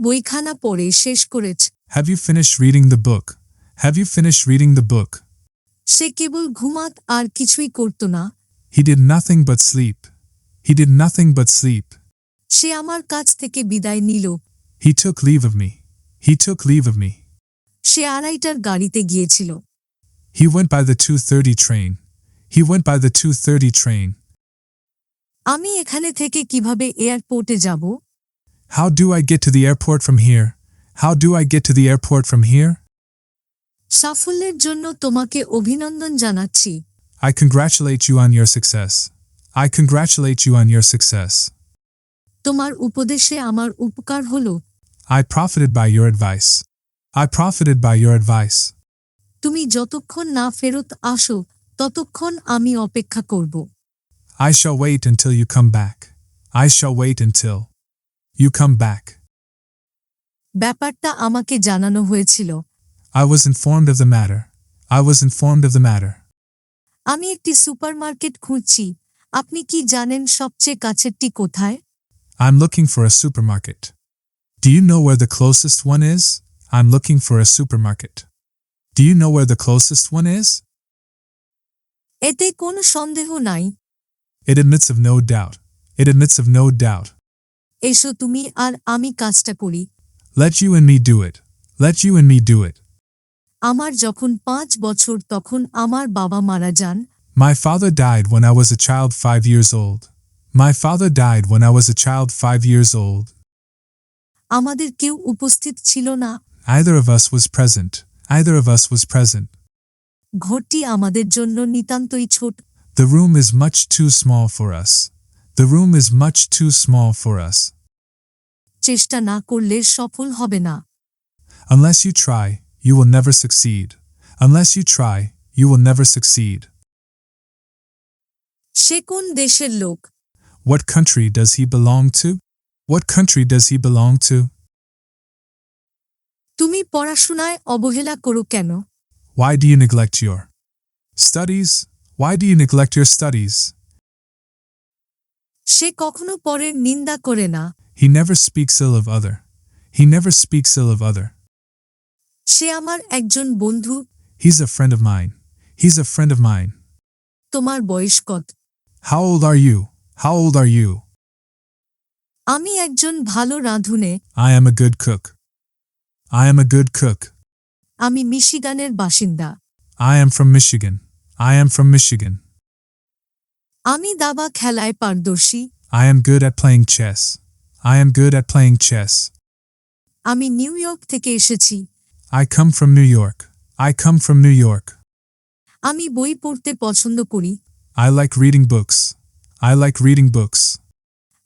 বইখানা পড়ে শেষ করেছ? Have you finished reading the book? Have you finished reading the book? সে কেবল ঘুমাত আর কিছুই করত না। He did nothing but sleep. He did nothing but sleep. সে আমার কাছ থেকে বিদায় নিল। He took leave of me. He took leave of me. সে 2:30টার গাড়িতে গিয়েছিল। He went by the 2:30 train. He went by the 2:30 train. আমি এখানে থেকে কিভাবে এয়ারপোর্টে যাব? How do I get to the airport from here? How do I get to the airport from here? সাফল্যের জন্য তোমাকে অভিনন্দন জানাচ্ছি। I congratulate you on your success. I congratulate you on your success. তোমার উপদেশে আমার উপকার হলো। I profited by your advice. I profited by your advice. তুমি যতক্ষণ না ফেরত আসো ততক্ষণ আমি অপেক্ষা করব। I shall wait until you come back. I shall wait until you come back. ব্যাপারটা আমাকে জানানো হয়েছিল। I was informed of the matter. I was informed of the matter. আমি একটি সুপারমার্কেট খুঁজছি। আপনি কি জানেন সবচেয়ে কাছেরটি কোথায়? I'm looking for a supermarket. Do you know where the closest one is? I'm looking for a supermarket. Do you know where the closest one is? এতে কোনো সন্দেহ নাই। It admits of no doubt. It admits of no doubt. এসো তুমি আর আমি কাজটা করি। Let you and me do it. Let you and me do it. আমার যখন 5 বছর তখন আমার বাবা মারা যান। My father died when I was a child 5 years old. My father died when I was a child 5 years old. আমাদের কেউ উপস্থিত ছিল না। Either of us was present. Either of us was present. ঘরটি আমাদের জন্য নিতান্তই ছোট। The room is much too small for us. The room is much too small for us. চেষ্টা না করলে সফল হবে না। Unless you try, you will never succeed. Unless you try, you will never succeed. সে কোন দেশের লোক? What country does he belong to? What country does he belong to? তুমি পড়াশোনায় অবহেলা করো কেন? Why do you neglect your studies? Why do you neglect your studies? সে কখনো পরের নিন্দা করে না। He never speaks ill of other. He never speaks ill of other. সে আমার একজন বন্ধু। He's a friend of mine. He's a friend of mine. তোমার বয়স কত? How old are you? How old are you? আমি একজন ভালো রাঁধুনে। I am a good cook. I am a good cook. আমি মিশিগানের বাসিন্দা। I am from Michigan. I am from Michigan. আমি দাবা খেলায় পারদর্শী। I am good at playing chess. I am good at playing chess. আমি নিউ ইয়র্ক থেকে এসেছি। I come from New York. I come from New York. আমি বই পড়তে পছন্দ করি। I like reading books. I like reading books.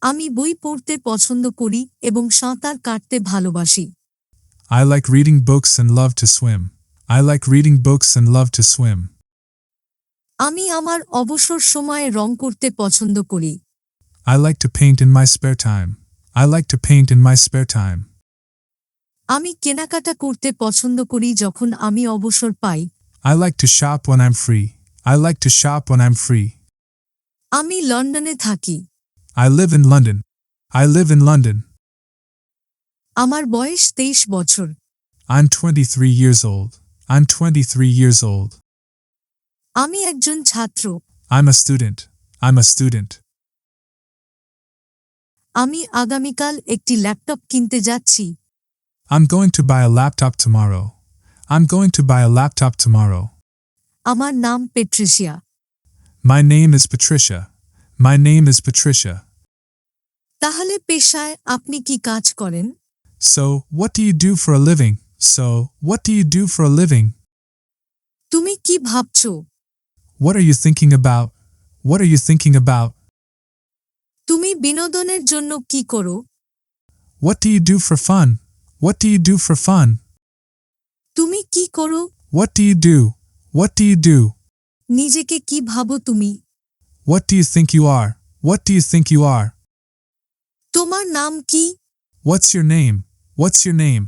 আমি বই পড়তে পছন্দ করি এবং সাঁতার কাটতে ভালোবাসি। I like reading books and love to swim. I like reading books and love to swim. আমি আমার অবসর সময়ে রং করতে পছন্দ করি। I like to paint in my spare time. I like to paint in my spare time. আমি কেনাকাটা করতে পছন্দ করি যখন আমি অবসর পাই। I like to shop when I'm free. I like to shop when I'm free. আমি লন্ডনে থাকি। I live in London. I live in London. আমার বয়স 23 বছর। I'm 23 years old. I'm 23 years old. আমি একজন ছাত্র। I'm a student. I'm a student. আমি আগামীকাল একটি ল্যাপটপ কিনতে যাচ্ছি। I'm going to buy a laptop tomorrow. I'm going to buy a laptop tomorrow. আমার নাম পেট্রিশিয়া। My name is Patricia. My name is Patricia. তাহলে পেশায় আপনি কি কাজ করেন? So, what do you do for a living? So, what do you do for a living? তুমি কি ভাবছো? What are you thinking about? What are you thinking about? তুমি বিনোদনের জন্য কি করো? What do you do for fun? What do you do for fun? তুমি কি করো? What do you do? What do you do? নিজেকে কি ভাবো তুমি? What do you think you are? What do you think you are? তোমার নাম কি? What's your name? What's your name?